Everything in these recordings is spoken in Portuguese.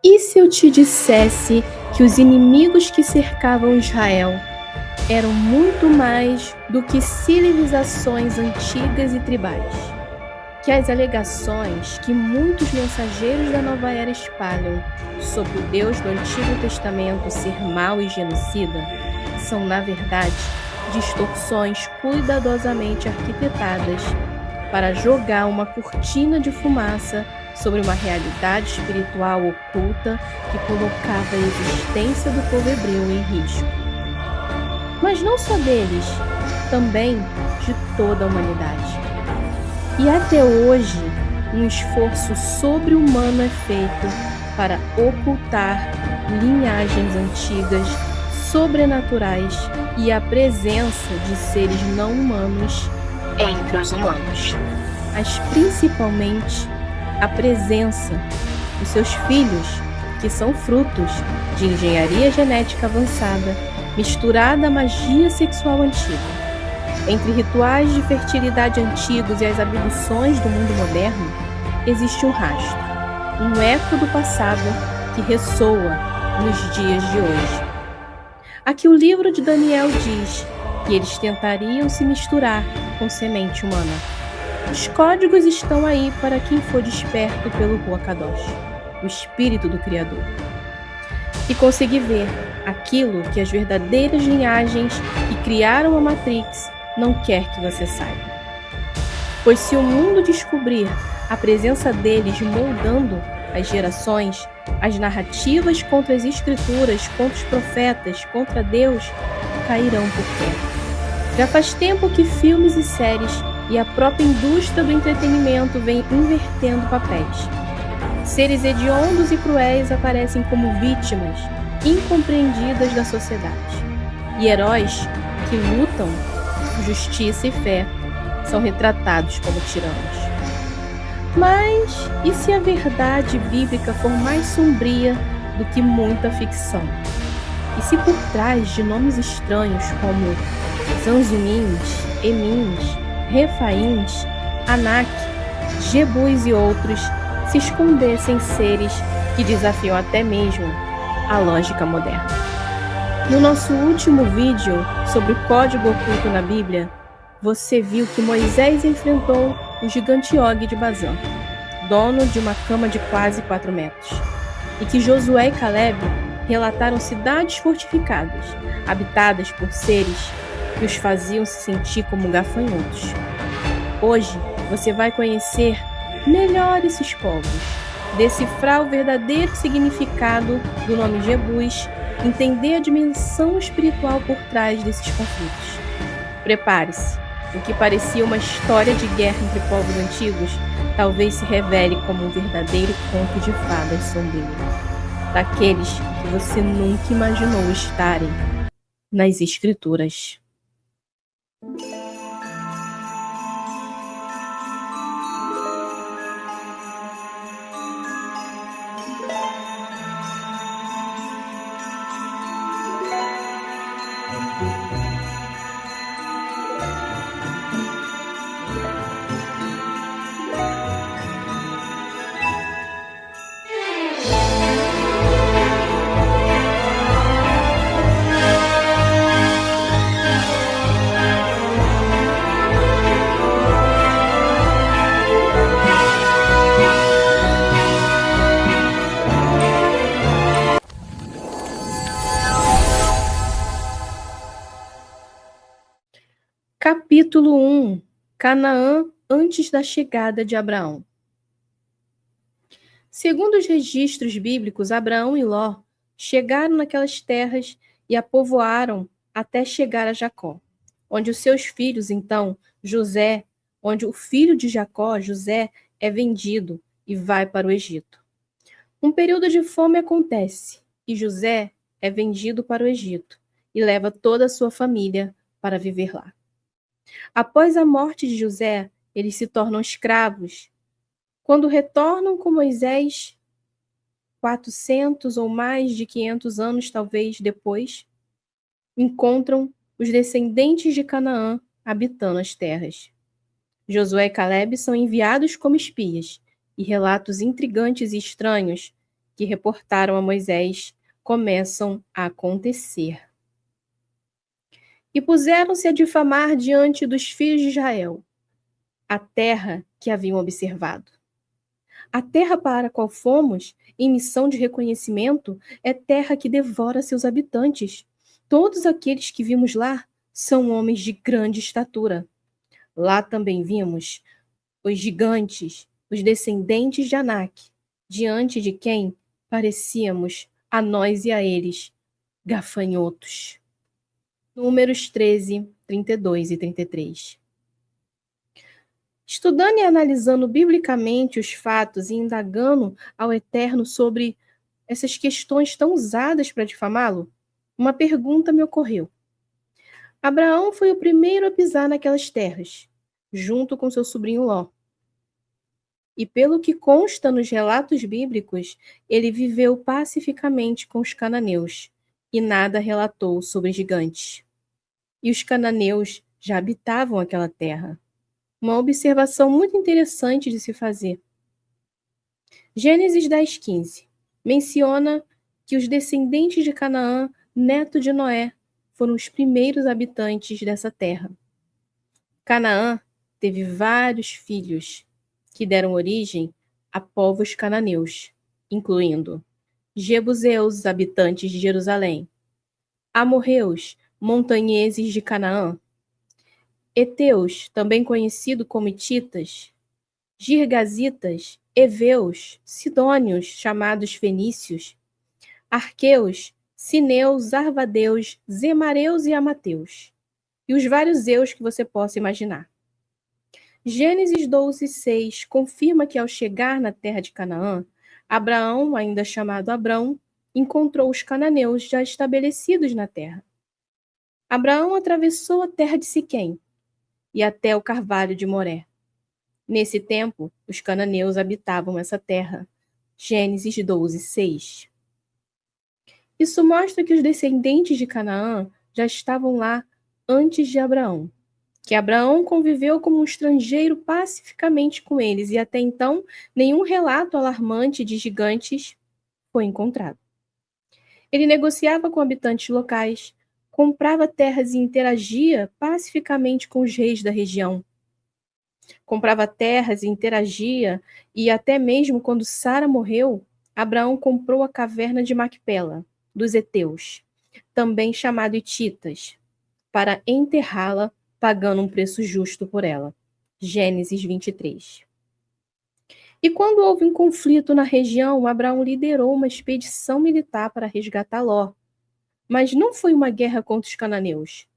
E se eu te dissesse que os inimigos que cercavam Israel eram muito mais do que civilizações antigas e tribais? Que as alegações que muitos mensageiros da nova era espalham sobre o Deus do Antigo Testamento ser mau e genocida são, na verdade, distorções cuidadosamente arquitetadas para jogar uma cortina de fumaça sobre uma realidade espiritual oculta que colocava a existência do povo hebreu em risco. Mas não só deles, também de toda a humanidade. E até hoje, um esforço sobre-humano é feito para ocultar linhagens antigas, sobrenaturais e a presença de seres não humanos entre os humanos. Mas principalmente a presença dos seus filhos, que são frutos de engenharia genética avançada, misturada à magia sexual antiga. Entre rituais de fertilidade antigos e as abduções do mundo moderno, existe um rastro, um eco do passado que ressoa nos dias de hoje. Aqui o livro de Daniel diz que eles tentariam se misturar com semente humana. Os códigos estão aí para quem for desperto pelo Ruach Kadosh, o Espírito do Criador, e conseguir ver aquilo que as verdadeiras linhagens que criaram a Matrix não quer que você saiba. Pois se o mundo descobrir a presença deles moldando as gerações, as narrativas contra as escrituras, contra os profetas, contra Deus, cairão por terra. Já faz tempo que filmes e séries e a própria indústria do entretenimento vem invertendo papéis. Seres hediondos e cruéis aparecem como vítimas incompreendidas da sociedade. E heróis que lutam por justiça e fé são retratados como tiranos. Mas e se a verdade bíblica for mais sombria do que muita ficção? E se por trás de nomes estranhos como Zanzumins, Emins, Refaíns, Anak, Jebus e outros se escondessem seres que desafiam até mesmo a lógica moderna? No nosso último vídeo sobre o código oculto na Bíblia, você viu que Moisés enfrentou o gigante Og de Bazã, dono de uma cama de quase 4 metros, e que Josué e Caleb relataram cidades fortificadas, habitadas por seres que os faziam se sentir como gafanhotos. Hoje você vai conhecer melhor esses povos, decifrar o verdadeiro significado do nome Jebus, entender a dimensão espiritual por trás desses conflitos. Prepare-se, o que parecia uma história de guerra entre povos antigos talvez se revele como um verdadeiro conto de fadas sombrio, daqueles que você nunca imaginou estarem nas escrituras. Capítulo 1. Canaã antes da chegada de Abraão. Segundo os registros bíblicos, Abraão e Ló chegaram naquelas terras e a povoaram até chegar a Jacó, onde os seus filhos, então, José, onde o filho de Jacó, José, é vendido e vai para o Egito. Um período de fome acontece e José é vendido para o Egito e leva toda a sua família para viver lá. Após a morte de José, eles se tornam escravos. Quando retornam com Moisés, 400 ou mais de 500 anos talvez depois, encontram os descendentes de Canaã habitando as terras. Josué e Caleb são enviados como espias, e relatos intrigantes e estranhos que reportaram a Moisés começam a acontecer. E puseram-se a difamar diante dos filhos de Israel a terra que haviam observado. A terra para a qual fomos, em missão de reconhecimento, é terra que devora seus habitantes. Todos aqueles que vimos lá são homens de grande estatura. Lá também vimos os gigantes, os descendentes de Anak, diante de quem parecíamos, a nós e a eles, gafanhotos. Números 13, 32 e 33. Estudando e analisando biblicamente os fatos e indagando ao Eterno sobre essas questões tão usadas para difamá-lo, uma pergunta me ocorreu. Abraão foi o primeiro a pisar naquelas terras, junto com seu sobrinho Ló. E pelo que consta nos relatos bíblicos, ele viveu pacificamente com os cananeus e nada relatou sobre gigantes. E os cananeus já habitavam aquela terra. Uma observação muito interessante de se fazer. Gênesis 10:15 menciona que os descendentes de Canaã, neto de Noé, foram os primeiros habitantes dessa terra. Canaã teve vários filhos que deram origem a povos cananeus, incluindo jebuseus, habitantes de Jerusalém, amorreus, montanheses de Canaã, heteus, também conhecido como hititas, girgazitas, heveus, sidônios, chamados fenícios, arqueus, sineus, arvadeus, zemareus e amateus, e os vários eus que você possa imaginar. Gênesis 12:6 confirma que ao chegar na terra de Canaã, Abraão, ainda chamado Abrão, encontrou os cananeus já estabelecidos na terra. Abraão atravessou a terra de Siquém e até o carvalho de Moré. Nesse tempo, os cananeus habitavam essa terra. Gênesis 12:6. Isso mostra que os descendentes de Canaã já estavam lá antes de Abraão, que Abraão conviveu como um estrangeiro pacificamente com eles e até então nenhum relato alarmante de gigantes foi encontrado. Ele negociava com habitantes locais, comprava terras e interagia pacificamente com os reis da região. Comprava terras e interagia, e até mesmo quando Sara morreu, Abraão comprou a caverna de Macpela, dos heteus, também chamado hititas, para enterrá-la, pagando um preço justo por ela. Gênesis 23. E quando houve um conflito na região, Abraão liderou uma expedição militar para resgatar Ló. Mas não foi uma guerra contra os cananeus,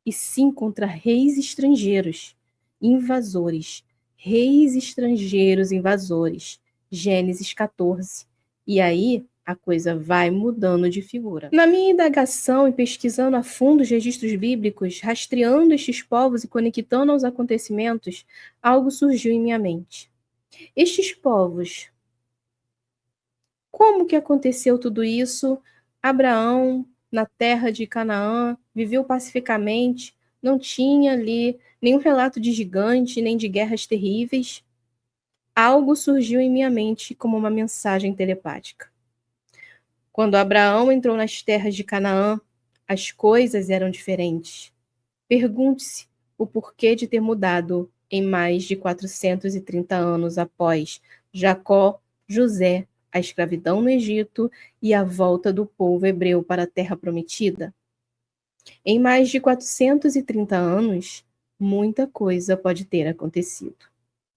e sim contra reis estrangeiros, invasores, reis estrangeiros invasores. Gênesis 14. E aí a coisa vai mudando de figura. Na minha indagação e pesquisando a fundo os registros bíblicos, rastreando estes povos e conectando aos acontecimentos, algo surgiu em minha mente. Estes povos, como que aconteceu tudo isso? Abraão, na terra de Canaã, viveu pacificamente, não tinha ali nenhum relato de gigante, nem de guerras terríveis. Algo surgiu em minha mente como uma mensagem telepática. Quando Abraão entrou nas terras de Canaã, as coisas eram diferentes. Pergunte-se o porquê de ter mudado em mais de 430 anos após Jacó, José, a escravidão no Egito e a volta do povo hebreu para a terra prometida. Em mais de 430 anos, muita coisa pode ter acontecido.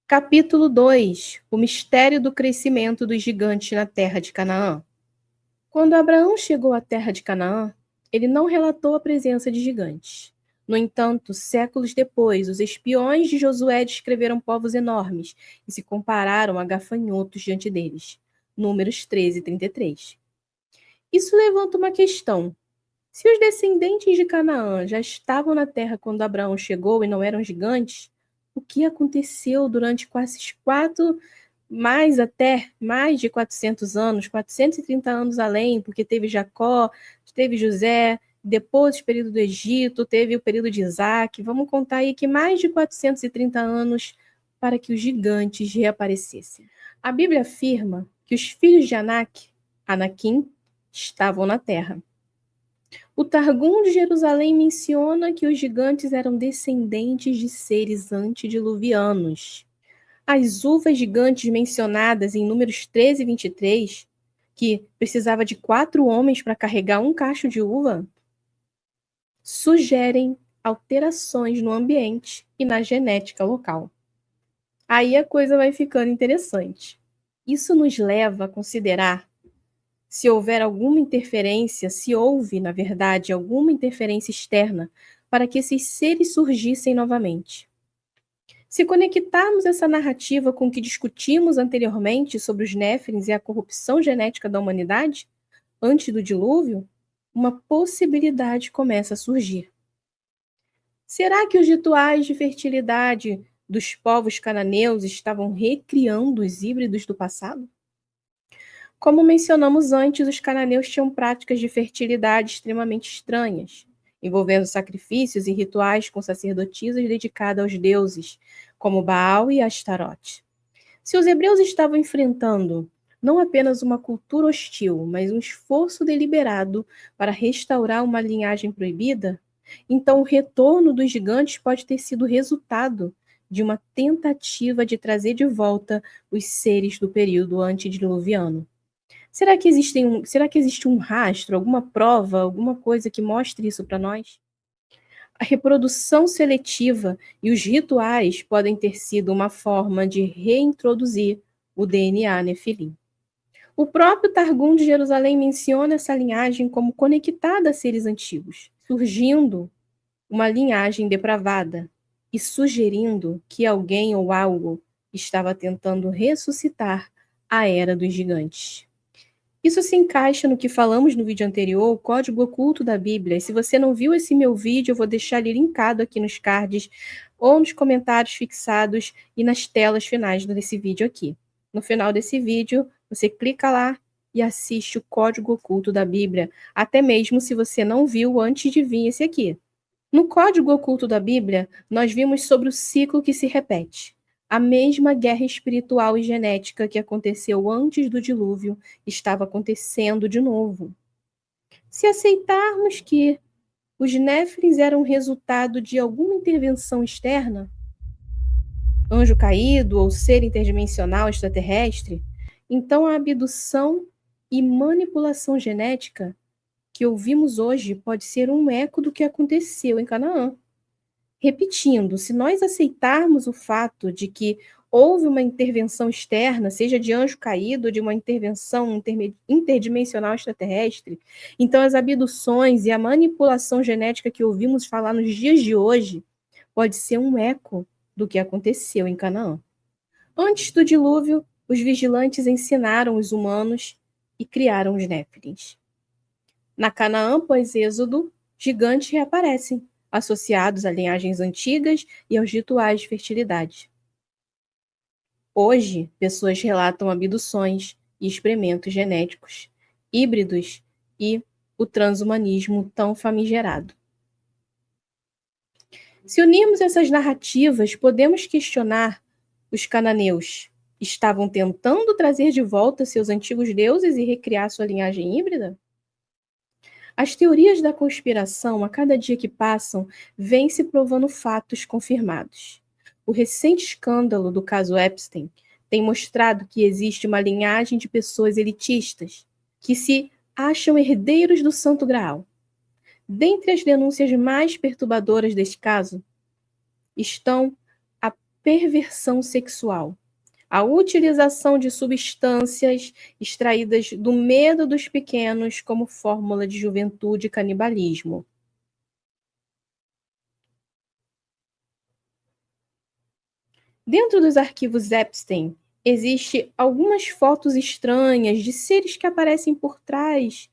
Capítulo 2. O mistério do crescimento dos gigantes na terra de Canaã. Quando Abraão chegou à terra de Canaã, ele não relatou a presença de gigantes. No entanto, séculos depois, os espiões de Josué descreveram povos enormes e se compararam a gafanhotos diante deles. Números 13 e 33. Isso levanta uma questão. Se os descendentes de Canaã já estavam na terra quando Abraão chegou e não eram gigantes, o que aconteceu durante quase até mais de 400 anos, 430 anos além, porque teve Jacó, teve José, depois o período do Egito, teve o período de Isaac. Vamos contar aí que mais de 430 anos para que os gigantes reaparecessem. A Bíblia afirma que os filhos de Anak, Anakim, estavam na terra. O Targum de Jerusalém menciona que os gigantes eram descendentes de seres antediluvianos. As uvas gigantes mencionadas em Números 13 e 23, que precisava de 4 homens para carregar um cacho de uva, sugerem alterações no ambiente e na genética local. Aí a coisa vai ficando interessante. Isso nos leva a considerar se houver alguma interferência, se houve, na verdade, alguma interferência externa para que esses seres surgissem novamente. Se conectarmos essa narrativa com o que discutimos anteriormente sobre os Néfilins e a corrupção genética da humanidade, antes do dilúvio, uma possibilidade começa a surgir. Será que os rituais de fertilidade dos povos cananeus estavam recriando os híbridos do passado? Como mencionamos antes, os cananeus tinham práticas de fertilidade extremamente estranhas, envolvendo sacrifícios e rituais com sacerdotisas dedicadas aos deuses, como Baal e Astarote. Se os hebreus estavam enfrentando não apenas uma cultura hostil, mas um esforço deliberado para restaurar uma linhagem proibida, então o retorno dos gigantes pode ter sido resultado de uma tentativa de trazer de volta os seres do período antediluviano. Será que existe um rastro, alguma prova, alguma coisa que mostre isso para nós? A reprodução seletiva e os rituais podem ter sido uma forma de reintroduzir o DNA nefilim. O próprio Targum de Jerusalém menciona essa linhagem como conectada a seres antigos, surgindo uma linhagem depravada e sugerindo que alguém ou algo estava tentando ressuscitar a era dos gigantes. Isso se encaixa no que falamos no vídeo anterior, o código oculto da Bíblia. E se você não viu esse meu vídeo, eu vou deixar ele linkado aqui nos cards ou nos comentários fixados e nas telas finais desse vídeo aqui. No final desse vídeo, você clica lá e assiste o código oculto da Bíblia, até mesmo se você não viu antes de vir esse aqui. No código oculto da Bíblia, nós vimos sobre o ciclo que se repete. A mesma guerra espiritual e genética que aconteceu antes do dilúvio estava acontecendo de novo. Se aceitarmos que os Néfilins eram resultado de alguma intervenção externa, anjo caído ou ser interdimensional extraterrestre, então a abdução e manipulação genética que ouvimos hoje pode ser um eco do que aconteceu em Canaã. Repetindo, se nós aceitarmos o fato de que houve uma intervenção externa, seja de anjo caído ou de uma intervenção interdimensional extraterrestre, então as abduções e a manipulação genética que ouvimos falar nos dias de hoje pode ser um eco do que aconteceu em Canaã. Antes do dilúvio, os vigilantes ensinaram os humanos e criaram os Néfilins. Na Canaã, pós-êxodo, gigantes reaparecem, associados a linhagens antigas e aos rituais de fertilidade. Hoje, pessoas relatam abduções e experimentos genéticos, híbridos e o transhumanismo tão famigerado. Se unirmos essas narrativas, podemos questionar: os cananeus estavam tentando trazer de volta seus antigos deuses e recriar sua linhagem híbrida? As teorias da conspiração, a cada dia que passam, vêm se provando fatos confirmados. O recente escândalo do caso Epstein tem mostrado que existe uma linhagem de pessoas elitistas que se acham herdeiros do Santo Graal. Dentre as denúncias mais perturbadoras deste caso estão a perversão sexual, a utilização de substâncias extraídas do medo dos pequenos como fórmula de juventude e canibalismo. Dentro dos arquivos Epstein, existem algumas fotos estranhas de seres que aparecem por trás.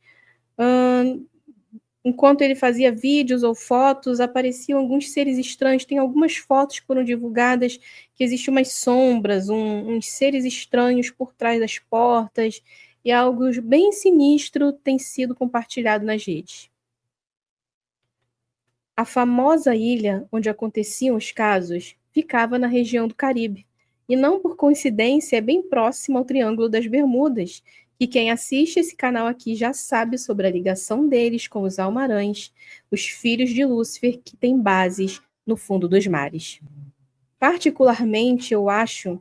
Enquanto ele fazia vídeos ou fotos, apareciam alguns seres estranhos. Tem algumas fotos que foram divulgadas que existem umas sombras, uns seres estranhos por trás das portas, e algo bem sinistro tem sido compartilhado nas redes. A famosa ilha onde aconteciam os casos ficava na região do Caribe, e não por coincidência é bem próxima ao Triângulo das Bermudas, que quem assiste esse canal aqui já sabe sobre a ligação deles com os Almarães, os filhos de Lúcifer, que têm bases no fundo dos mares. Particularmente, eu acho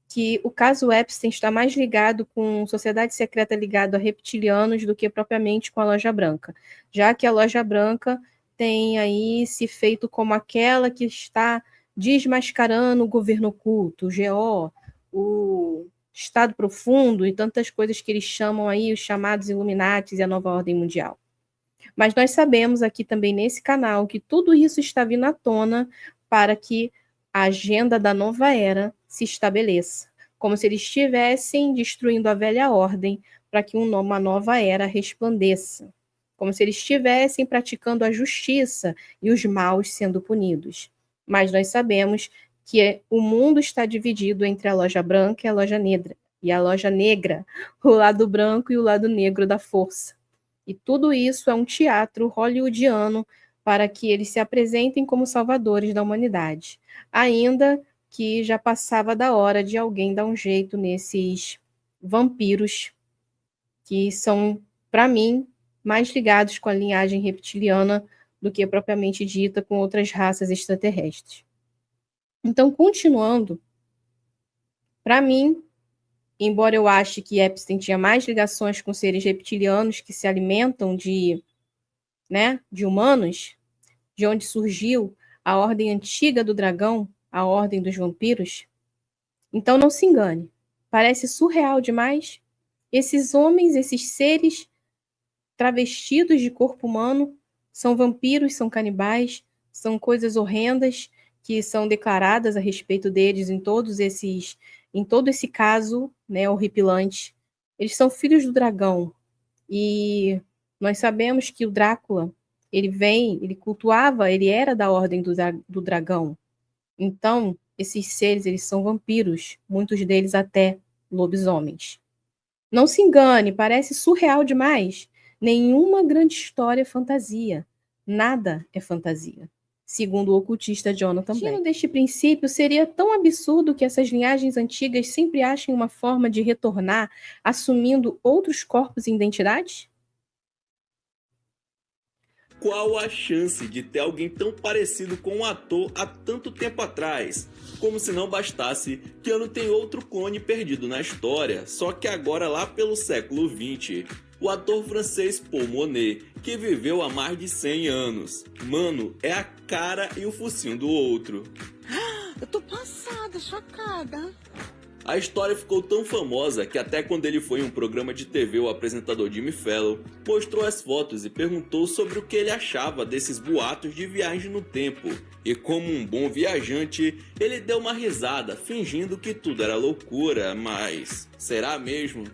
que o caso Epstein está mais ligado com sociedade secreta ligado a reptilianos do que propriamente com a Loja Branca, já que a Loja Branca tem aí se feito como aquela que está desmascarando o governo oculto, o GO, o Estado Profundo e tantas coisas que eles chamam aí, os chamados Illuminatis e a Nova Ordem Mundial. Mas nós sabemos aqui também nesse canal que tudo isso está vindo à tona para que a agenda da nova era se estabeleça, como se eles estivessem destruindo a velha ordem para que uma nova era resplandeça, como se eles estivessem praticando a justiça e os maus sendo punidos. Mas nós sabemos que o mundo está dividido entre a loja branca e a loja negra, o lado branco e o lado negro da força. E tudo isso é um teatro hollywoodiano para que eles se apresentem como salvadores da humanidade. Ainda que já passava da hora de alguém dar um jeito nesses vampiros que são, para mim, mais ligados com a linhagem reptiliana do que propriamente dita com outras raças extraterrestres. Então, continuando, para mim, embora eu ache que Epstein tinha mais ligações com seres reptilianos que se alimentam de humanos, de onde surgiu a ordem antiga do dragão, a ordem dos vampiros. Então não se engane, parece surreal demais. Esses homens, esses seres travestidos de corpo humano, são vampiros, são canibais, são coisas horrendas que são declaradas a respeito deles em todo esse caso, horripilante. Eles são filhos do dragão. E nós sabemos que o Drácula, ele cultuava, ele era da ordem do dragão. Então, esses seres, eles são vampiros, muitos deles até lobisomens. Não se engane, parece surreal demais. Nenhuma grande história é fantasia. Nada é fantasia. Segundo o ocultista Jonathan Bell. Partindo deste princípio, seria tão absurdo que essas linhagens antigas sempre achem uma forma de retornar, assumindo outros corpos e identidades? Qual a chance de ter alguém tão parecido com um ator há tanto tempo atrás? Como se não bastasse, Keanu tem outro clone perdido na história, só que agora lá pelo século XX. O ator francês Paul Monet, que viveu há mais de 100 anos. Mano, é a cara e o focinho do outro. Eu tô passada, chocada. A história ficou tão famosa que até quando ele foi em um programa de TV, o apresentador Jimmy Fallon mostrou as fotos e perguntou sobre o que ele achava desses boatos de viagem no tempo. E como um bom viajante, ele deu uma risada, fingindo que tudo era loucura, mas será mesmo?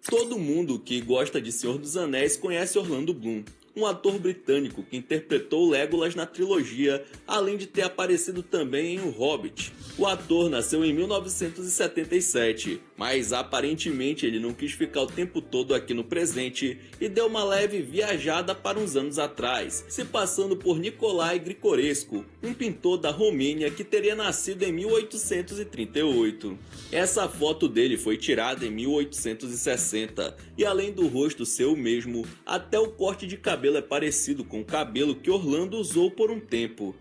Todo mundo que gosta de Senhor dos Anéis conhece Orlando Bloom, um ator britânico que interpretou Legolas na trilogia, além de ter aparecido também em O Hobbit. O ator nasceu em 1977, mas aparentemente ele não quis ficar o tempo todo aqui no presente e deu uma leve viajada para uns anos atrás, se passando por Nicolae Grigorescu, um pintor da Romênia que teria nascido em 1838. Essa foto dele foi tirada em 1860, e além do rosto ser o mesmo, até o corte de cabelo é parecido com o cabelo que Orlando usou por um tempo.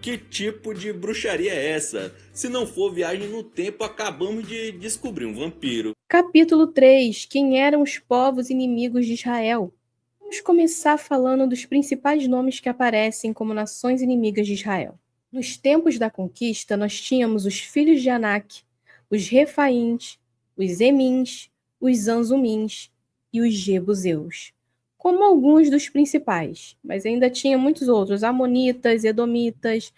Que tipo de bruxaria é essa? Se não for viagem no tempo, acabamos de descobrir um vampiro. Capítulo 3. Quem eram os povos inimigos de Israel? Vamos começar falando dos principais nomes que aparecem como nações inimigas de Israel. Nos tempos da conquista, nós tínhamos os filhos de Anak, os Refaíns, os Emins, os Anzumins e os Jebuseus, como alguns dos principais, mas ainda tinha muitos outros, Amonitas, Edomitas,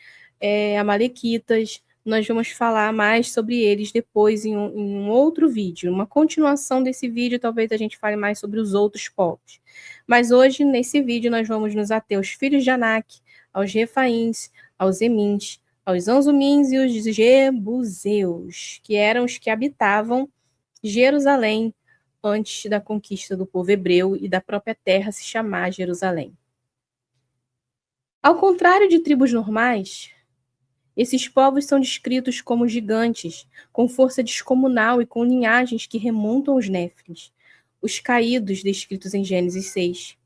Amalequitas. Nós vamos falar mais sobre eles depois em um outro vídeo, uma continuação desse vídeo, talvez a gente fale mais sobre os outros povos. Mas hoje, nesse vídeo, nós vamos nos ater aos filhos de Anak, aos Refaíns, aos Emins, aos Anzumins e os Jebuseus, que eram os que habitavam Jerusalém, antes da conquista do povo hebreu e da própria terra se chamar Jerusalém. Ao contrário de tribos normais, esses povos são descritos como gigantes, com força descomunal e com linhagens que remontam aos Néfilins. os caídos descritos em Gênesis 6.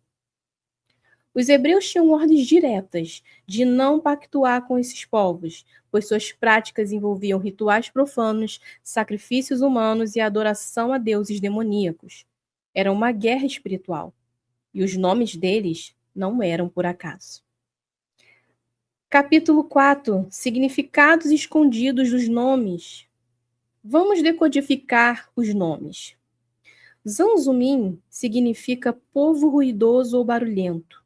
Os hebreus tinham ordens diretas de não pactuar com esses povos, pois suas práticas envolviam rituais profanos, sacrifícios humanos e adoração a deuses demoníacos. Era uma guerra espiritual, e os nomes deles não eram por acaso. Capítulo 4. Significados escondidos dos nomes. Vamos decodificar os nomes. Zanzumim significa povo ruidoso ou barulhento,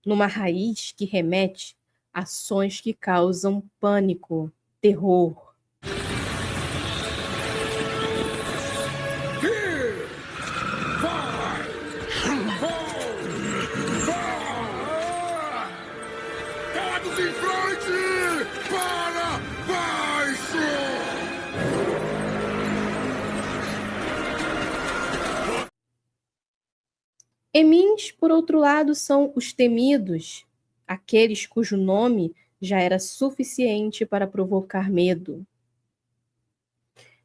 numa raiz que remete a ações que causam pânico, terror. Dados em frente! Para baixo! Emins, por outro lado, são os temidos, aqueles cujo nome já era suficiente para provocar medo.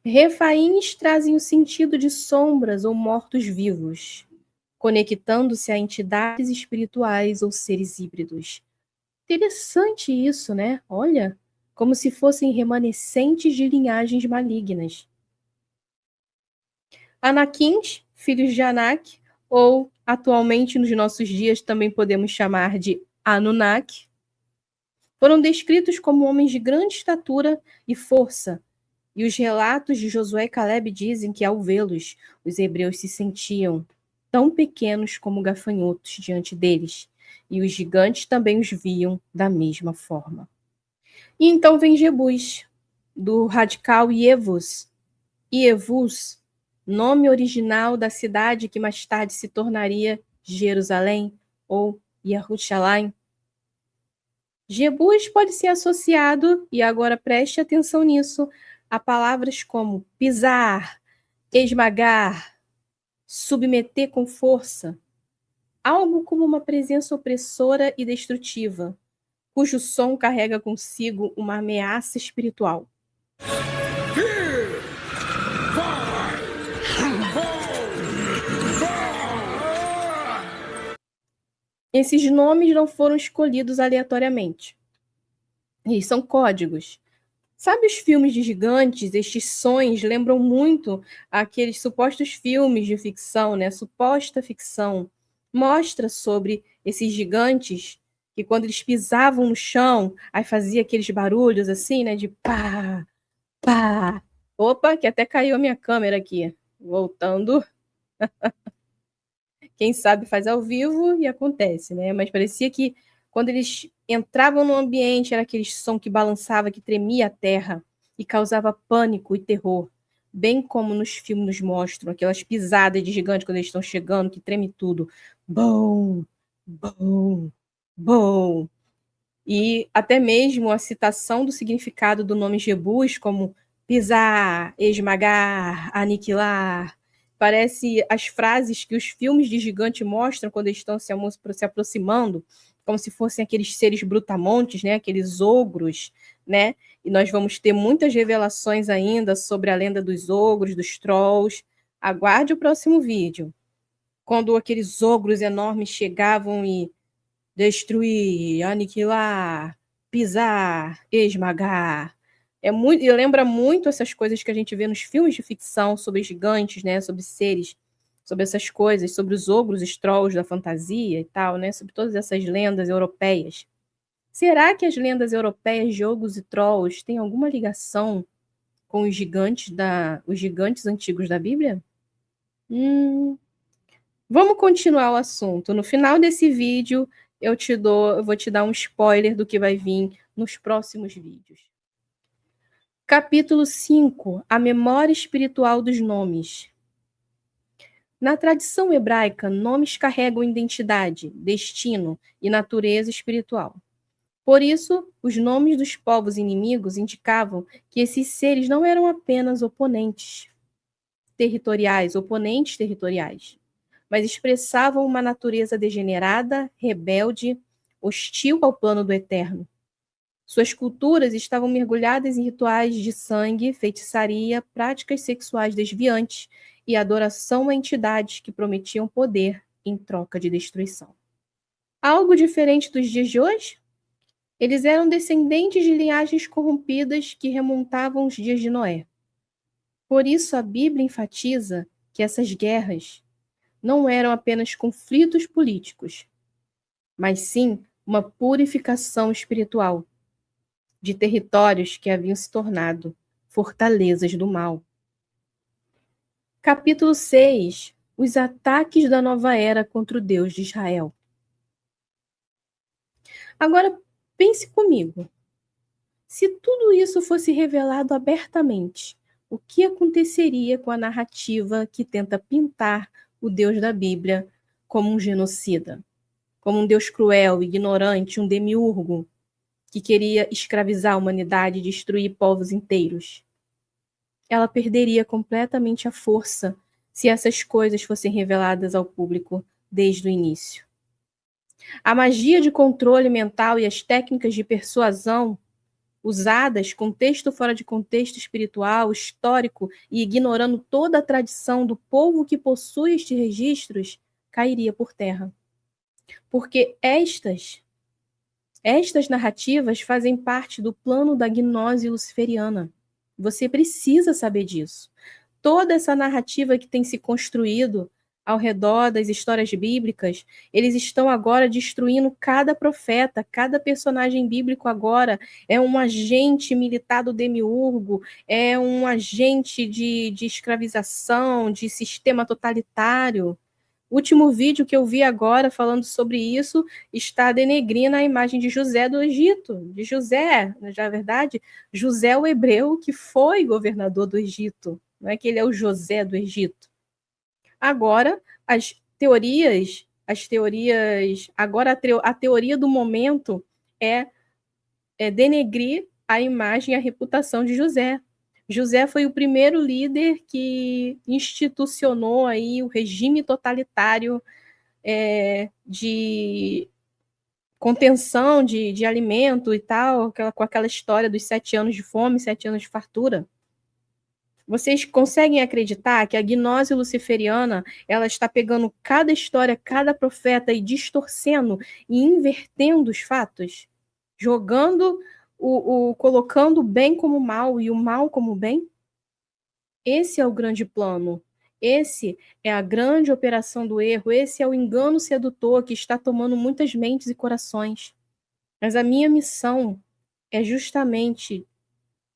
Refaíns trazem o sentido de sombras ou mortos-vivos, conectando-se a entidades espirituais ou seres híbridos. Interessante isso, né? Olha, como se fossem remanescentes de linhagens malignas. Anaquins, filhos de Anak, ou atualmente nos nossos dias também podemos chamar de Anunnaki, foram descritos como homens de grande estatura e força, e os relatos de Josué e Caleb dizem que ao vê-los, os hebreus se sentiam tão pequenos como gafanhotos diante deles, e os gigantes também os viam da mesma forma. E então vem Jebus, do radical Ievus, nome original da cidade que mais tarde se tornaria Jerusalém ou Yerushalayim. Jebus pode ser associado, e agora preste atenção nisso, a palavras como pisar, esmagar, submeter com força, algo como uma presença opressora e destrutiva, cujo som carrega consigo uma ameaça espiritual. Esses nomes não foram escolhidos aleatoriamente. Eles são códigos. Sabe os filmes de gigantes? Estes sons lembram muito aqueles supostos filmes de ficção, né? Suposta ficção. Mostra sobre esses gigantes que quando eles pisavam no chão, aí fazia aqueles barulhos assim, né? De pá, pá. Opa, que até caiu a minha câmera aqui. Voltando. Quem sabe faz ao vivo e acontece, né? Mas parecia que quando eles entravam no ambiente, era aquele som que balançava, que tremia a terra e causava pânico e terror. Bem como nos filmes nos mostram, aquelas pisadas de gigante quando eles estão chegando, que treme tudo. Bom, bom, bom. E até mesmo a citação do significado do nome Jebus, como pisar, esmagar, aniquilar. Parece as frases que os filmes de gigante mostram quando eles estão se aproximando, como se fossem aqueles seres brutamontes, né? Aqueles ogros, né? E nós vamos ter muitas revelações ainda sobre a lenda dos ogros, dos trolls. Aguarde o próximo vídeo. Quando aqueles ogros enormes chegavam e destruir, aniquilar, pisar, esmagar. E lembra muito essas coisas que a gente vê nos filmes de ficção sobre gigantes, né? Sobre seres, sobre essas coisas, sobre os ogros, os trolls da fantasia e tal, né? Sobre todas essas lendas europeias. Será que as lendas europeias de ogros e trolls têm alguma ligação com os gigantes antigos da Bíblia? Vamos continuar o assunto. No final desse vídeo, eu vou te dar um spoiler do que vai vir nos próximos vídeos. Capítulo 5. A memória espiritual dos nomes. Na tradição hebraica, nomes carregam identidade, destino e natureza espiritual. Por isso, os nomes dos povos inimigos indicavam que esses seres não eram apenas oponentes territoriais, mas expressavam uma natureza degenerada, rebelde, hostil ao plano do eterno. Suas culturas estavam mergulhadas em rituais de sangue, feitiçaria, práticas sexuais desviantes e adoração a entidades que prometiam poder em troca de destruição. Algo diferente dos dias de hoje? Eles eram descendentes de linhagens corrompidas que remontavam os dias de Noé. Por isso, a Bíblia enfatiza que essas guerras não eram apenas conflitos políticos, mas sim uma purificação espiritual de territórios que haviam se tornado fortalezas do mal. Capítulo 6. Os ataques da nova era contra o Deus de Israel. Agora, pense comigo. Se tudo isso fosse revelado abertamente, o que aconteceria com a narrativa que tenta pintar o Deus da Bíblia como um genocida, como um Deus cruel, ignorante, um demiurgo, que queria escravizar a humanidade e destruir povos inteiros? Ela perderia completamente a força se essas coisas fossem reveladas ao público desde o início. A magia de controle mental e as técnicas de persuasão usadas, contexto fora de contexto espiritual, histórico e ignorando toda a tradição do povo que possui estes registros, cairia por terra. Porque estas narrativas fazem parte do plano da gnose luciferiana. Você precisa saber disso. Toda essa narrativa que tem se construído ao redor das histórias bíblicas, eles estão agora destruindo cada profeta, cada personagem bíblico agora é um agente militar do demiurgo, é um agente de escravização, de sistema totalitário. O último vídeo que eu vi agora falando sobre isso está denegrindo a imagem de José do Egito, de José, na verdade, José o hebreu que foi governador do Egito, não é que ele é o José do Egito. Agora, agora a teoria do momento é denegrir a imagem e a reputação de José. José foi o primeiro líder que institucionou aí o regime totalitário de contenção de alimento e tal, com aquela história dos 7 anos de fome, 7 anos de fartura. Vocês conseguem acreditar que a gnose luciferiana ela está pegando cada história, cada profeta e distorcendo e invertendo os fatos? Jogando colocando o bem como mal e o mal como bem? Esse é o grande plano. Esse é a grande operação do erro. Esse é o engano sedutor que está tomando muitas mentes e corações. Mas a minha missão é justamente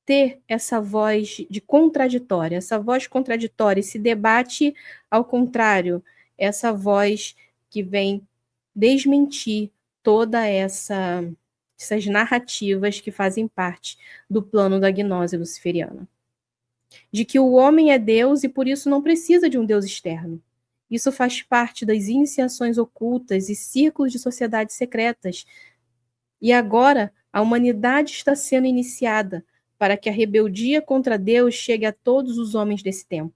ter essa voz de contraditória, essa voz contraditória, esse debate ao contrário, essa voz que vem desmentir toda essas narrativas que fazem parte do plano da gnose luciferiana. De que o homem é Deus e por isso não precisa de um Deus externo. Isso faz parte das iniciações ocultas e círculos de sociedades secretas. E agora a humanidade está sendo iniciada para que a rebeldia contra Deus chegue a todos os homens desse tempo.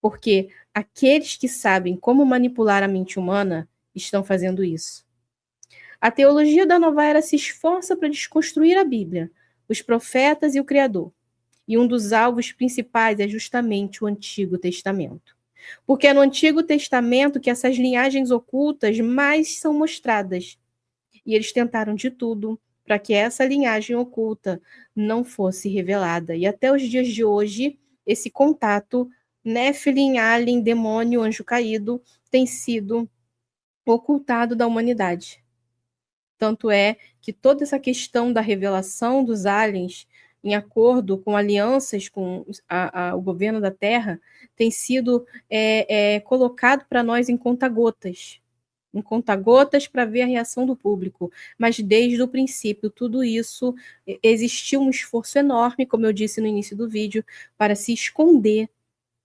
Porque aqueles que sabem como manipular a mente humana estão fazendo isso. A teologia da nova era se esforça para desconstruir a Bíblia, os profetas e o Criador. E um dos alvos principais é justamente o Antigo Testamento. Porque é no Antigo Testamento que essas linhagens ocultas mais são mostradas. E eles tentaram de tudo para que essa linhagem oculta não fosse revelada. E até os dias de hoje, esse contato Néfilim, Alien, demônio, anjo caído, tem sido ocultado da humanidade. Tanto é que toda essa questão da revelação dos aliens, em acordo com alianças com o governo da Terra, tem sido colocado para nós em conta-gotas para ver a reação do público. Mas desde o princípio, tudo isso, existiu um esforço enorme, como eu disse no início do vídeo, para se esconder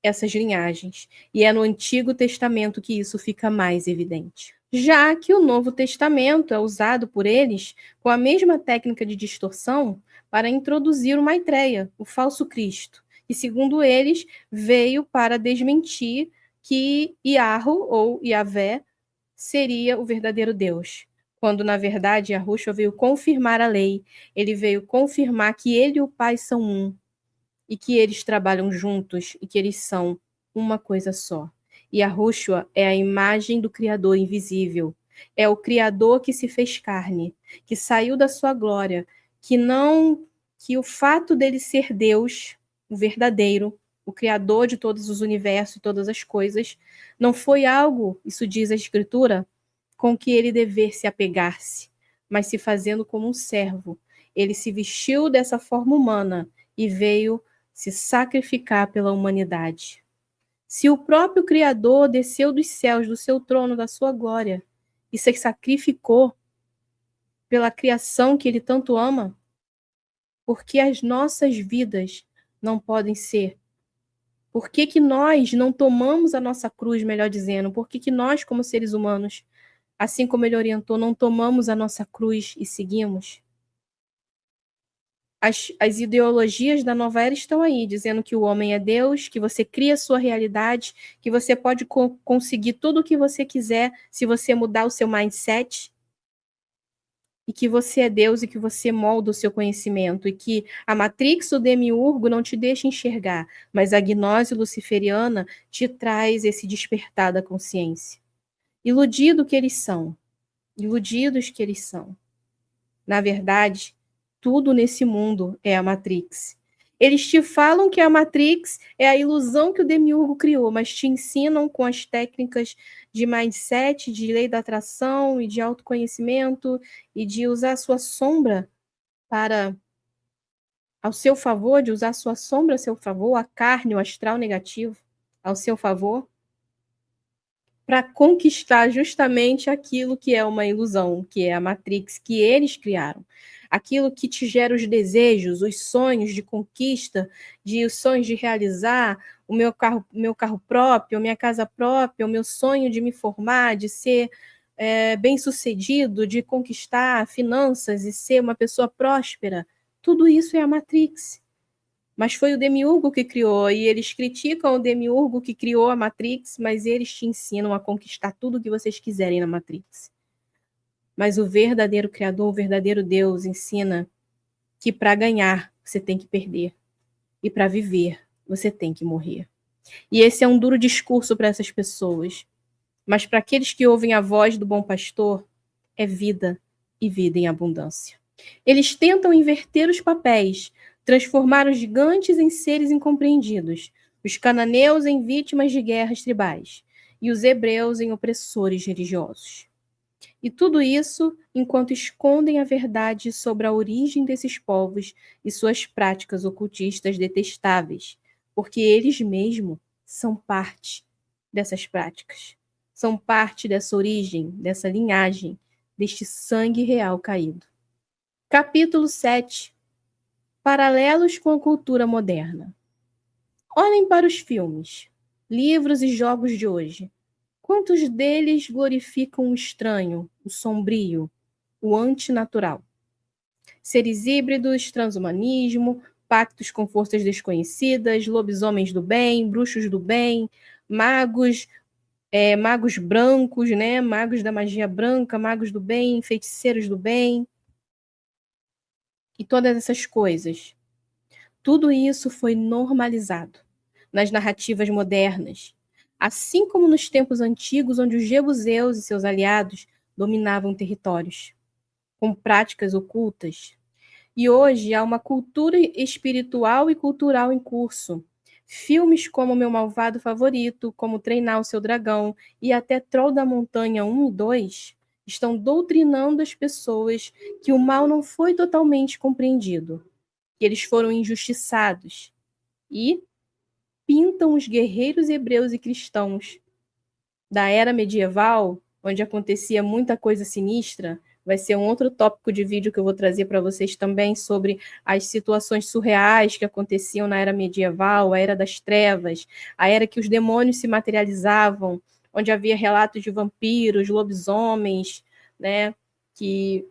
essas linhagens. E é no Antigo Testamento que isso fica mais evidente. Já que o Novo Testamento é usado por eles com a mesma técnica de distorção para introduzir o Maitreya, o falso Cristo, que, segundo eles, veio para desmentir que Yahweh ou Yahvé seria o verdadeiro Deus. quando na verdade Yahushua veio confirmar a lei, ele veio confirmar que ele e o Pai são um, e que eles trabalham juntos, e que eles são uma coisa só. E Yahushua é a imagem do Criador invisível, é o Criador que se fez carne, que saiu da sua glória, que o fato dele ser Deus, o verdadeiro, o Criador de todos os universos e todas as coisas, não foi algo, isso diz a Escritura, com que ele devesse apegar-se, mas se fazendo como um servo. Ele se vestiu dessa forma humana e veio se sacrificar pela humanidade. Se o próprio Criador desceu dos céus, do seu trono, da sua glória, e se sacrificou pela criação que ele tanto ama, por que as nossas vidas não podem ser? Por que nós não tomamos a nossa cruz, melhor dizendo? Por que nós, como seres humanos, assim como ele orientou, não tomamos a nossa cruz e seguimos? As ideologias da nova era estão aí, dizendo que o homem é Deus, que você cria a sua realidade, que você pode conseguir tudo o que você quiser se você mudar o seu mindset, e que você é Deus e que você molda o seu conhecimento, e que a Matrix, o demiurgo, não te deixa enxergar, mas a gnose luciferiana te traz esse despertar da consciência. Iludidos que eles são. Na verdade, tudo nesse mundo é a Matrix. Eles te falam que a Matrix é a ilusão que o demiurgo criou, mas te ensinam com as técnicas de mindset, de lei da atração e de autoconhecimento e de usar a sua sombra ao seu favor, de usar a sua sombra a seu favor, a carne, o astral negativo ao seu favor, para conquistar justamente aquilo que é uma ilusão, que é a Matrix, que eles criaram. Aquilo que te gera os desejos, os sonhos de conquista, os sonhos de realizar o meu carro próprio, a minha casa própria, o meu sonho de me formar, de ser bem-sucedido, de conquistar finanças e ser uma pessoa próspera. Tudo isso é a Matrix. Mas foi o demiurgo que criou, e eles criticam o demiurgo que criou a Matrix, mas eles te ensinam a conquistar tudo o que vocês quiserem na Matrix. Mas o verdadeiro Criador, o verdadeiro Deus, ensina que para ganhar você tem que perder, e para viver você tem que morrer. E esse é um duro discurso para essas pessoas, mas para aqueles que ouvem a voz do bom pastor, é vida e vida em abundância. Eles tentam inverter os papéis, transformar os gigantes em seres incompreendidos, os cananeus em vítimas de guerras tribais e os hebreus em opressores religiosos. E tudo isso enquanto escondem a verdade sobre a origem desses povos e suas práticas ocultistas detestáveis, porque eles mesmos são parte dessas práticas, são parte dessa origem, dessa linhagem, deste sangue real caído. Capítulo 7. Paralelos com a cultura moderna. Olhem para os filmes, livros e jogos de hoje. Quantos deles glorificam o estranho, o sombrio, o antinatural? Seres híbridos, transhumanismo, pactos com forças desconhecidas, lobisomens do bem, bruxos do bem, magos brancos, né? Magos da magia branca, magos do bem, feiticeiros do bem. E todas essas coisas. Tudo isso foi normalizado nas narrativas modernas, assim como nos tempos antigos, onde os jebuseus e seus aliados dominavam territórios, com práticas ocultas. E hoje há uma cultura espiritual e cultural em curso. Filmes como Meu Malvado Favorito, como Treinar o Seu Dragão e até Troll da Montanha 1 e 2 estão doutrinando as pessoas que o mal não foi totalmente compreendido, que eles foram injustiçados, e pintam os guerreiros hebreus e cristãos da era medieval, onde acontecia muita coisa sinistra. Vai ser um outro tópico de vídeo que eu vou trazer para vocês também sobre as situações surreais que aconteciam na era medieval, a era das trevas, a era que os demônios se materializavam, onde havia relatos de vampiros, lobisomens, né, que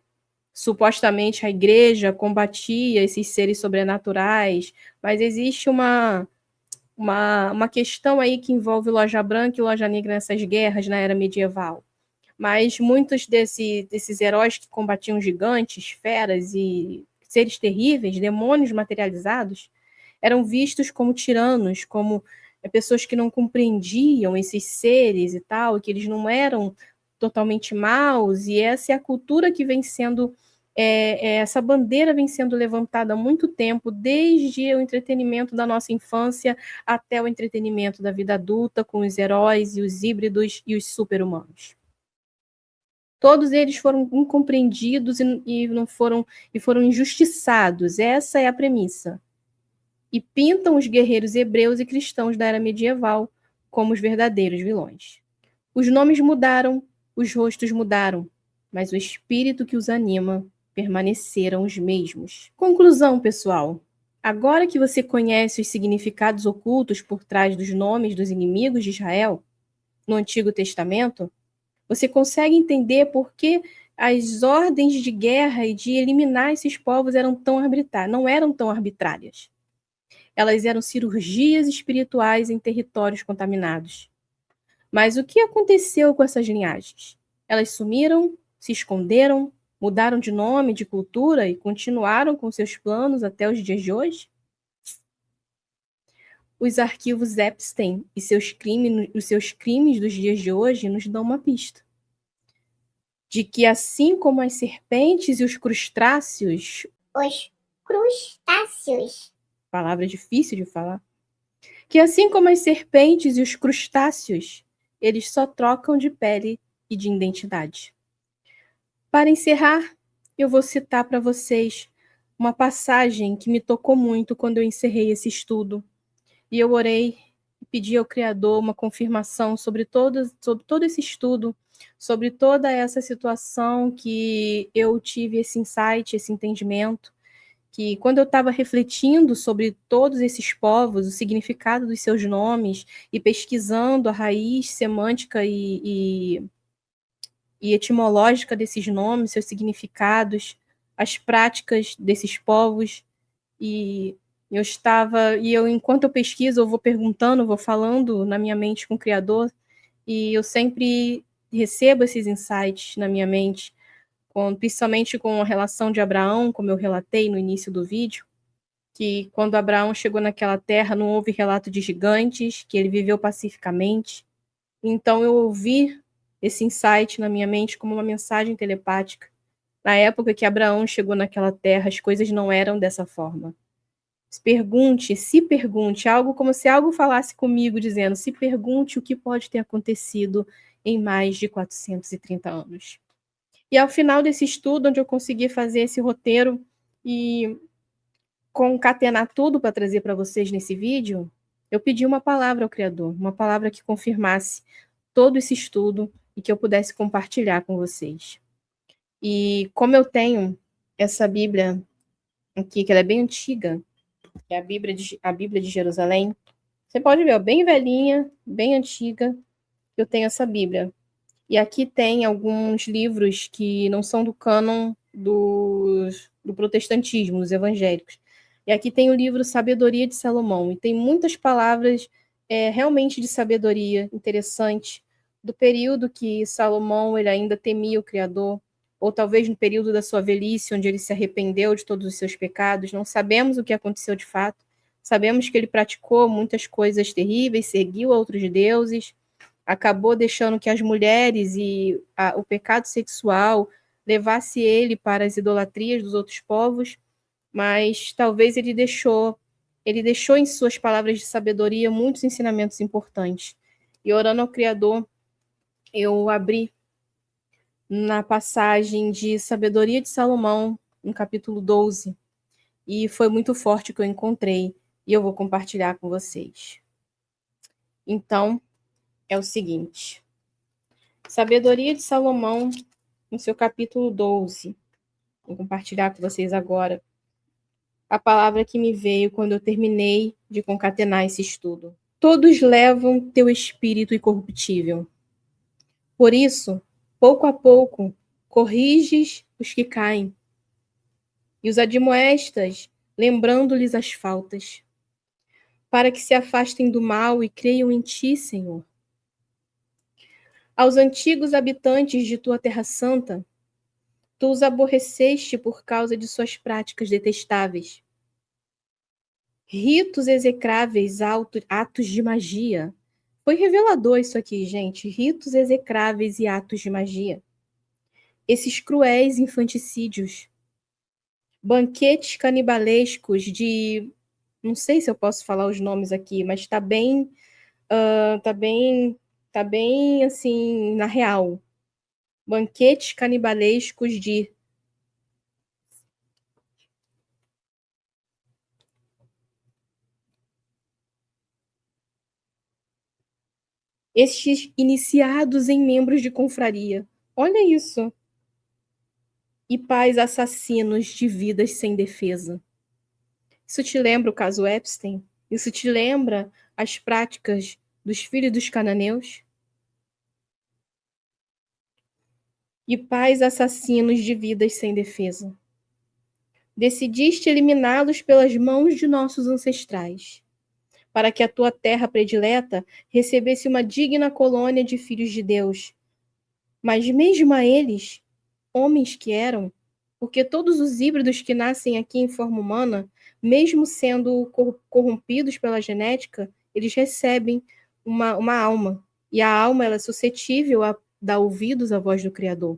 supostamente a igreja combatia esses seres sobrenaturais, mas existe uma questão aí que envolve loja branca e loja negra nessas guerras na era medieval. mas muitos desses heróis que combatiam gigantes, feras e seres terríveis, demônios materializados, eram vistos como tiranos, como pessoas que não compreendiam esses seres e tal, que eles não eram totalmente maus, e essa é a cultura que vem sendo, essa bandeira vem sendo levantada há muito tempo, desde o entretenimento da nossa infância até o entretenimento da vida adulta, com os heróis e os híbridos e os super-humanos. Todos eles foram incompreendidos e foram injustiçados. Essa é a premissa. E pintam os guerreiros hebreus e cristãos da era medieval como os verdadeiros vilões. Os nomes mudaram, os rostos mudaram, mas o espírito que os anima permaneceram os mesmos. Conclusão, pessoal. Agora que você conhece os significados ocultos por trás dos nomes dos inimigos de Israel no Antigo Testamento, você consegue entender por que as ordens de guerra e de eliminar esses povos não eram tão arbitrárias. Elas eram cirurgias espirituais em territórios contaminados. Mas o que aconteceu com essas linhagens? Elas sumiram, se esconderam, mudaram de nome, de cultura e continuaram com seus planos até os dias de hoje? Os arquivos Epstein e os seus crimes dos dias de hoje nos dão uma pista. De que assim como as serpentes e os crustáceos... Palavra difícil de falar. Que assim como as serpentes e os crustáceos, eles só trocam de pele e de identidade. Para encerrar, eu vou citar para vocês uma passagem que me tocou muito quando eu encerrei esse estudo. E eu orei e pedi ao Criador uma confirmação sobre todo esse estudo, sobre toda essa situação que eu tive esse insight, esse entendimento, que quando eu estava refletindo sobre todos esses povos, o significado dos seus nomes, e pesquisando a raiz semântica e etimológica desses nomes, seus significados, as práticas desses povos, enquanto eu pesquiso, eu vou perguntando, vou falando na minha mente com o Criador, e eu sempre recebo esses insights na minha mente, principalmente com a relação de Abraão, como eu relatei no início do vídeo, que quando Abraão chegou naquela terra não houve relato de gigantes, que ele viveu pacificamente. Então eu ouvi esse insight na minha mente como uma mensagem telepática. Na época que Abraão chegou naquela terra, as coisas não eram dessa forma. Se pergunte, algo como se algo falasse comigo, dizendo, se pergunte o que pode ter acontecido em mais de 430 anos. E ao final desse estudo, onde eu consegui fazer esse roteiro e concatenar tudo para trazer para vocês nesse vídeo, eu pedi uma palavra ao Criador, uma palavra que confirmasse todo esse estudo e que eu pudesse compartilhar com vocês. E como eu tenho essa Bíblia aqui, que ela é bem antiga, que é a Bíblia de Jerusalém, você pode ver, bem velhinha, bem antiga, eu tenho essa Bíblia. E aqui tem alguns livros que não são do cânon do protestantismo, dos evangélicos. E aqui tem o livro Sabedoria de Salomão. E tem muitas palavras realmente de sabedoria interessante, do período que Salomão ele ainda temia o Criador, ou talvez no período da sua velhice, onde ele se arrependeu de todos os seus pecados. Não sabemos o que aconteceu de fato. Sabemos que ele praticou muitas coisas terríveis, seguiu outros deuses, acabou deixando que as mulheres e o pecado sexual levasse ele para as idolatrias dos outros povos, mas talvez ele deixou em suas palavras de sabedoria muitos ensinamentos importantes. E orando ao Criador, eu abri na passagem de Sabedoria de Salomão, no capítulo 12, e foi muito forte o que eu encontrei, e eu vou compartilhar com vocês. Então, é o seguinte, Sabedoria de Salomão, no seu capítulo 12, vou compartilhar com vocês agora a palavra que me veio quando eu terminei de concatenar esse estudo. Todos levam teu espírito incorruptível. Por isso, pouco a pouco, corriges os que caem e os admoestas, lembrando-lhes as faltas, para que se afastem do mal e creiam em ti, Senhor. Aos antigos habitantes de tua terra santa, tu os aborreceste por causa de suas práticas detestáveis. Ritos execráveis, atos de magia. Foi revelador isso aqui, gente. Ritos execráveis e atos de magia. Esses cruéis infanticídios. Banquetes canibalescos de... Não sei se eu posso falar os nomes aqui, mas está bem, assim, na real. Banquetes canibalescos de... Estes iniciados em membros de confraria. Olha isso. E pais assassinos de vidas sem defesa. Isso te lembra o caso Epstein? Isso te lembra as práticas dos filhos dos cananeus? E pais assassinos de vidas sem defesa. Decidiste eliminá-los pelas mãos de nossos ancestrais, para que a tua terra predileta recebesse uma digna colônia de filhos de Deus. Mas mesmo a eles, homens que eram, porque todos os híbridos que nascem aqui em forma humana, mesmo sendo corrompidos pela genética, eles recebem uma alma. E a alma ela é suscetível a dar ouvidos à voz do Criador.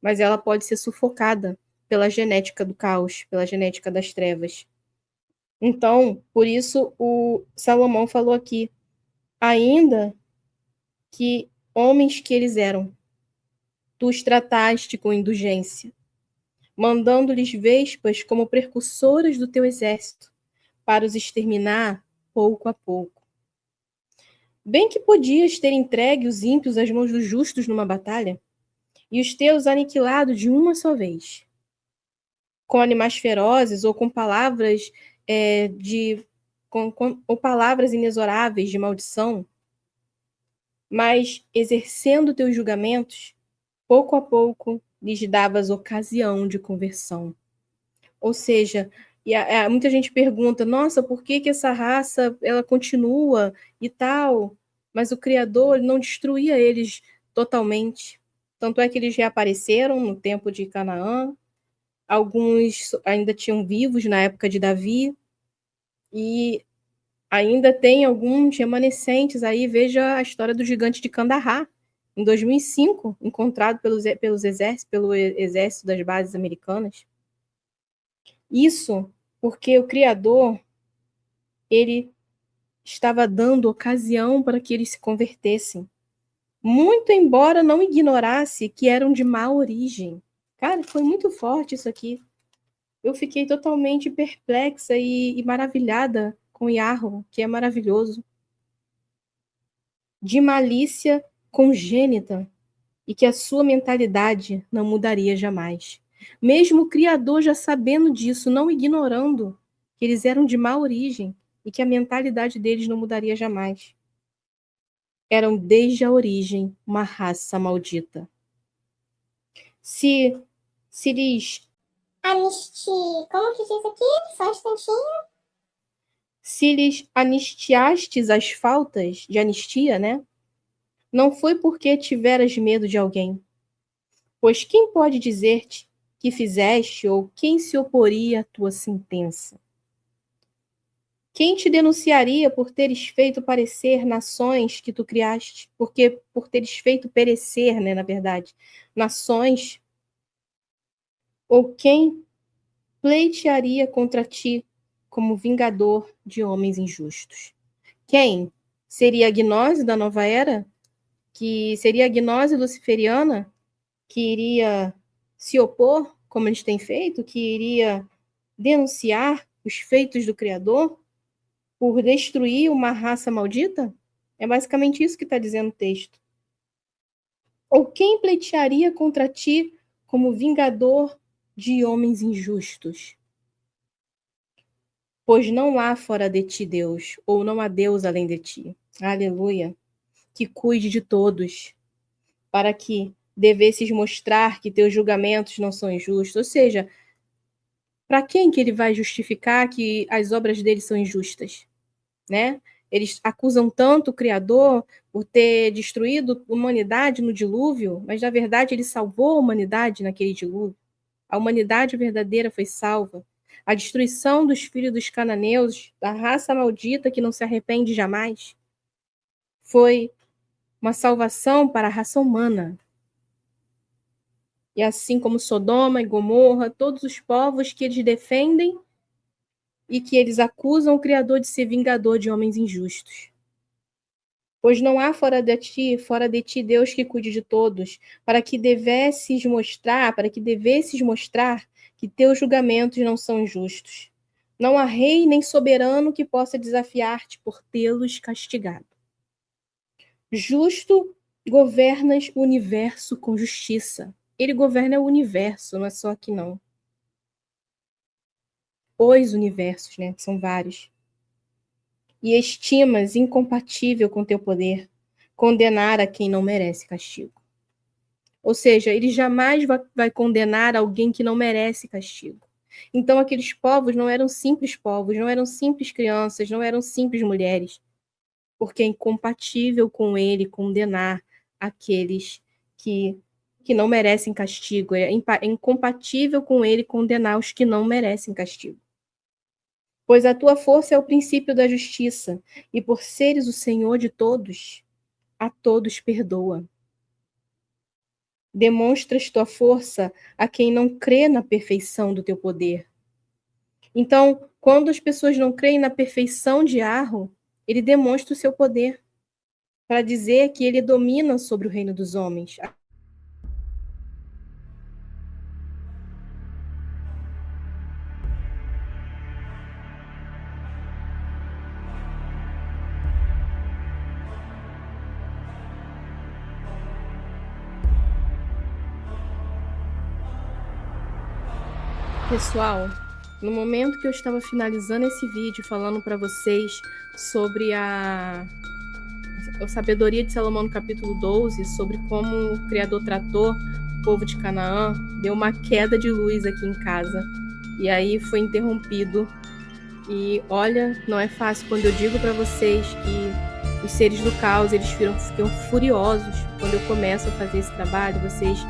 Mas ela pode ser sufocada pela genética do caos, pela genética das trevas. Então, por isso, o Salomão falou aqui, ainda que homens que eles eram, tu os trataste com indulgência, mandando-lhes vespas como precursoras do teu exército, para os exterminar pouco a pouco. Bem que podias ter entregue os ímpios às mãos dos justos numa batalha, e os teus aniquilado de uma só vez, com animais ferozes ou com palavras ou palavras inexoráveis de maldição, mas exercendo teus julgamentos, pouco a pouco lhes davas ocasião de conversão. Ou seja, muita gente pergunta, nossa, por que essa raça ela continua e tal? Mas o Criador não destruía eles totalmente. Tanto é que eles reapareceram no tempo de Canaã, alguns ainda tinham vivos na época de Davi, e ainda tem alguns remanescentes aí. Veja a história do gigante de Kandahar, em 2005, encontrado pelo exército das bases americanas. Isso porque o Criador, ele estava dando ocasião para que eles se convertessem, muito embora não ignorasse que eram de má origem. Cara, foi muito forte isso aqui. Eu fiquei totalmente perplexa e maravilhada com Yahweh, que é maravilhoso. De malícia congênita, e que a sua mentalidade não mudaria jamais. Mesmo o Criador já sabendo disso, não ignorando que eles eram de má origem e que a mentalidade deles não mudaria jamais. Eram desde a origem uma raça maldita. Se lhes... Como que diz aqui? Só um instantinho. Se lhes anistiastes as faltas de anistia, né? Não foi porque tiveras medo de alguém. Pois quem pode dizer-te que fizeste ou quem se oporia à tua sentença? Quem te denunciaria por teres feito parecer nações que tu criaste? Porque por teres feito perecer, né, na verdade, nações? Ou quem pleitearia contra ti como vingador de homens injustos? Quem? Seria a gnose da nova era? Que seria a gnose luciferiana? Que iria se opor, como eles têm feito? Que iria denunciar os feitos do Criador por destruir uma raça maldita? É basicamente isso que está dizendo o texto. Ou quem pleitearia contra ti como vingador de homens injustos? Pois não há fora de ti Deus, ou não há Deus além de ti. Aleluia. Que cuide de todos, para que devesses mostrar que teus julgamentos não são injustos. Ou seja, para quem que ele vai justificar que as obras dele são injustas? Né? Eles acusam tanto o Criador por ter destruído a humanidade no dilúvio, mas, na verdade, ele salvou a humanidade naquele dilúvio. A humanidade verdadeira foi salva. A destruição dos filhos dos cananeus, da raça maldita que não se arrepende jamais, foi uma salvação para a raça humana. E assim como Sodoma e Gomorra, todos os povos que eles defendem e que eles acusam o Criador de ser vingador de homens injustos. Pois não há fora de ti, Deus que cuide de todos, para que devesses mostrar que teus julgamentos não são injustos. Não há rei nem soberano que possa desafiar-te por tê-los castigado. Justo governas o universo com justiça. Ele governa o universo, não é só aqui não. Os universos, né? São vários. E estimas incompatível com teu poder condenar a quem não merece castigo. Ou seja, ele jamais vai condenar alguém que não merece castigo. Então, aqueles povos não eram simples povos, não eram simples crianças, não eram simples mulheres, porque é incompatível com ele condenar aqueles que não merecem castigo, é incompatível com ele condenar os que não merecem castigo. Pois a tua força é o princípio da justiça, e por seres o Senhor de todos, a todos perdoa. Demonstras tua força a quem não crê na perfeição do teu poder. Então, quando as pessoas não creem na perfeição de Arro, ele demonstra o seu poder para dizer que ele domina sobre o reino dos homens. Pessoal, no momento que eu estava finalizando esse vídeo, falando para vocês sobre a sabedoria de Salomão no capítulo 12, sobre como o Criador tratou o povo de Canaã, deu uma queda de luz aqui em casa. E aí foi interrompido. E olha, não é fácil quando eu digo para vocês que os seres do caos, eles ficam furiosos quando eu começo a fazer esse trabalho. Vocês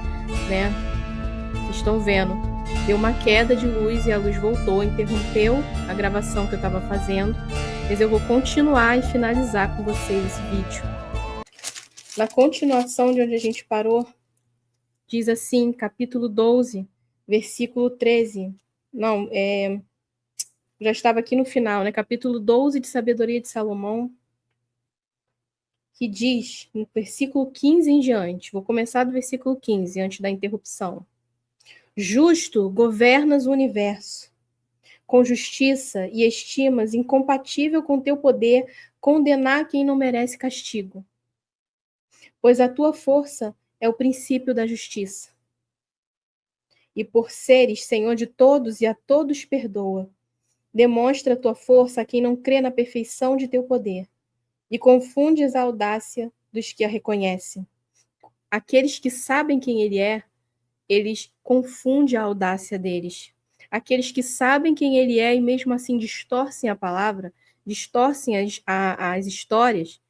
estão vendo. Deu uma queda de luz e a luz voltou, interrompeu a gravação que eu estava fazendo, mas eu vou continuar e finalizar com vocês esse vídeo. Na continuação de onde a gente parou, diz assim, capítulo 12, versículo 13. Não, já estava aqui no final, né? Capítulo 12 de Sabedoria de Salomão, que diz, no versículo 15 em diante, vou começar do versículo 15, antes da interrupção. Justo governas o universo, com justiça e estimas incompatível com teu poder condenar quem não merece castigo. Pois a tua força é o princípio da justiça. E por seres Senhor de todos e a todos perdoa, demonstra a tua força a quem não crê na perfeição de teu poder, e confundes a audácia dos que a reconhecem. Aqueles que sabem quem ele é, eles confundem a audácia deles. Aqueles que sabem quem ele é e mesmo assim distorcem a palavra, distorcem as histórias,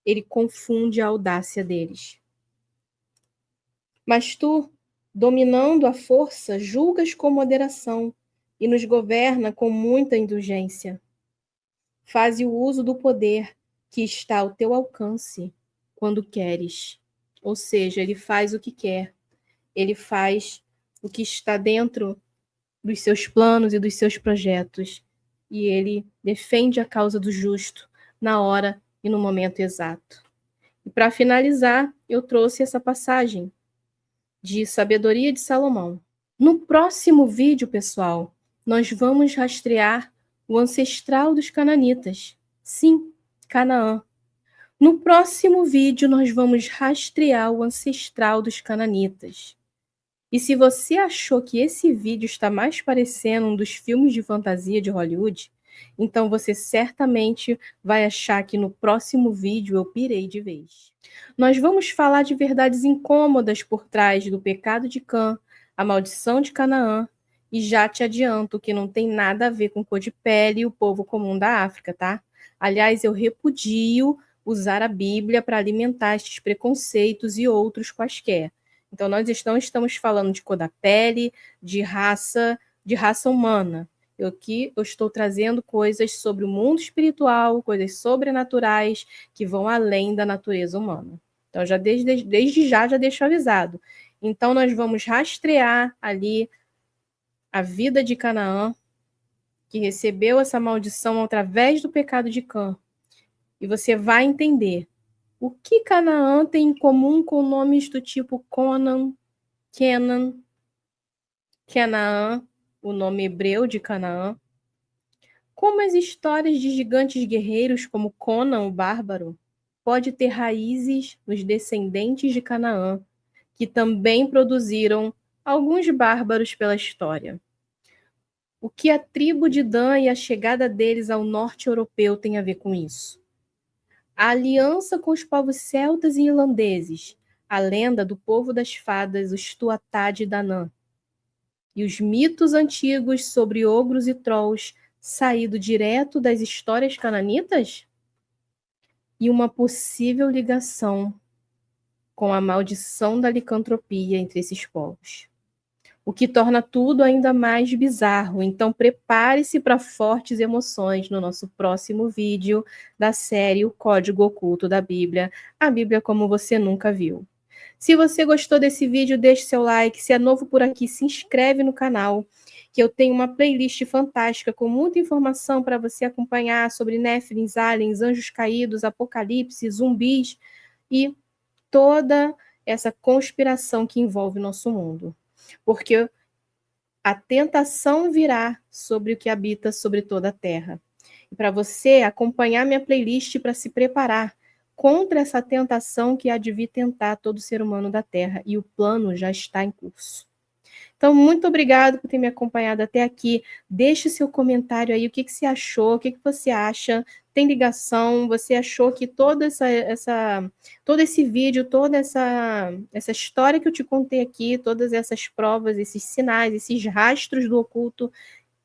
ele confunde a audácia deles. Mas tu, dominando a força, julgas com moderação e nos governa com muita indulgência. Faze o uso do poder que está ao teu alcance quando queres. Ou seja, ele faz o que quer. Ele faz o que está dentro dos seus planos e dos seus projetos. E ele defende a causa do justo na hora e no momento exato. E para finalizar, eu trouxe essa passagem de Sabedoria de Salomão. No próximo vídeo, pessoal, nós vamos rastrear o ancestral dos cananitas. Sim, Canaã. No próximo vídeo, nós vamos rastrear o ancestral dos cananitas. E se você achou que esse vídeo está mais parecendo um dos filmes de fantasia de Hollywood, então você certamente vai achar que no próximo vídeo eu pirei de vez. Nós vamos falar de verdades incômodas por trás do pecado de Cã, a maldição de Canaã, e já te adianto que não tem nada a ver com cor de pele e o povo comum da África, tá? Aliás, eu repudio usar a Bíblia para alimentar estes preconceitos e outros quaisquer. Então, nós não estamos falando de cor da pele, de raça humana. Aqui eu estou trazendo coisas sobre o mundo espiritual, coisas sobrenaturais que vão além da natureza humana. Então, desde já deixo avisado. Então, nós vamos rastrear ali a vida de Canaã, que recebeu essa maldição através do pecado de Cã. E você vai entender o que Canaã tem em comum com nomes do tipo Conan, Kenan, Canaã, o nome hebreu de Canaã. Como as histórias de gigantes guerreiros como Conan, o bárbaro, pode ter raízes nos descendentes de Canaã, que também produziram alguns bárbaros pela história. O que a tribo de Dan e a chegada deles ao norte europeu tem a ver com isso? A aliança com os povos celtas e irlandeses, a lenda do povo das fadas, os Tuatha de Danann, e os mitos antigos sobre ogros e trolls, saído direto das histórias cananitas? E uma possível ligação com a maldição da licantropia entre esses povos. O que torna tudo ainda mais bizarro. Então, prepare-se para fortes emoções no nosso próximo vídeo da série O Código Oculto da Bíblia, a Bíblia como você nunca viu. Se você gostou desse vídeo, deixe seu like. Se é novo por aqui, se inscreve no canal, que eu tenho uma playlist fantástica com muita informação para você acompanhar sobre Néfilins, aliens, anjos caídos, apocalipse, zumbis e toda essa conspiração que envolve o nosso mundo. Porque a tentação virá sobre o que habita sobre toda a terra. E para você acompanhar minha playlist para se preparar contra essa tentação que há de vir tentar todo ser humano da terra. E o plano já está em curso. Então, muito obrigado por ter me acompanhado até aqui. Deixe seu comentário aí, o que você achou, o que você acha, tem ligação, você achou que todo esse vídeo, toda essa história que eu te contei aqui, todas essas provas, esses sinais, esses rastros do oculto,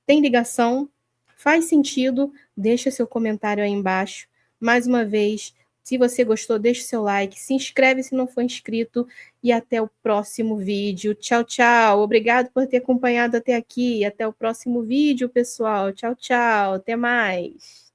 tem ligação? Faz sentido? Deixa seu comentário aí embaixo. Mais uma vez, se você gostou, deixe seu like, se inscreve se não for inscrito e até o próximo vídeo. Tchau, tchau. Obrigado por ter acompanhado até aqui. Até o próximo vídeo, pessoal. Tchau, tchau. Até mais.